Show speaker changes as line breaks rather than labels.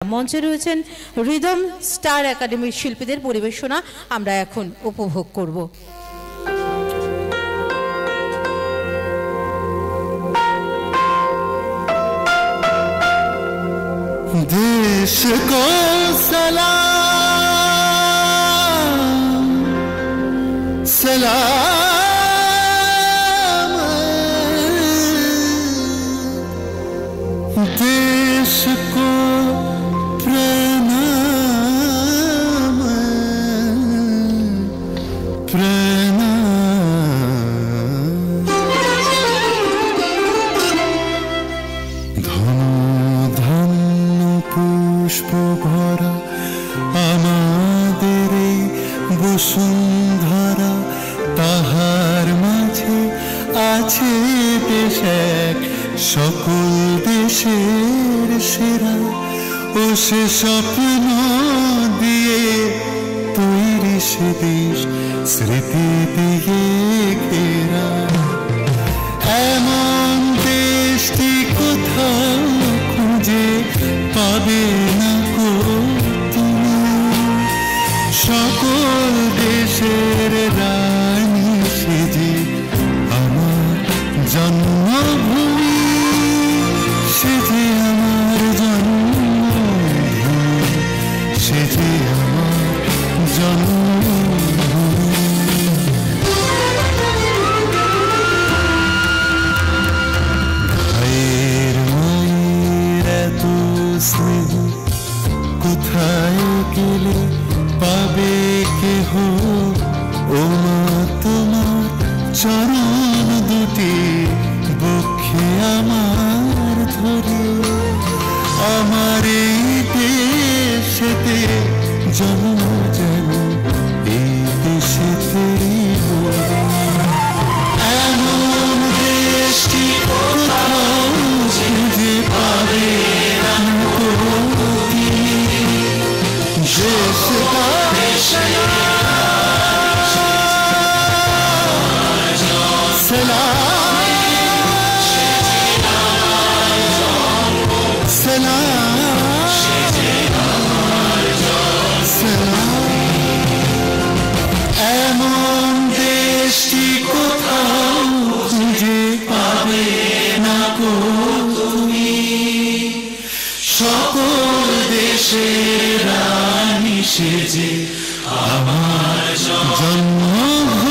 মঞ্চে রয়েছেন rhythm star একাডেমির শিল্পীদের পরিবেশনা আমরা এখন উপভোগ করব।
देश को सलाम सलाम देश को प्रणाम प्रणाम पुष्प भरा आमादेर बसुंधरा ताहार माझे आछे देश एक सकल देशेर सेरा ओ से स्वप्न दिए तैरी से देश स्मृति दिए घेरा एमन देशटी कोथाओ खुঁজে পাবে না গো তুমি সকল দেশের রানী সেজে আমার জন্মভূমি সেজে আমার জন্মভূমি সেজে আমার জন্মভূমি ভাইয়ের মায়ের এত স্নেহ কোথায় গেলে পাবে কেহ ও মা তোমার চরণ দুটি বক্ষে আমার ধরে আমার এই দেশেতে জন্ম যেন এই দেশেতে এমন দেশটি কোথাও খুঁজে পাবে না গো देश का एमन देशटी कोथाओ खुঁজে পাবে না গো তুমি সকল দেশের রানী সেজে আমার জন্ম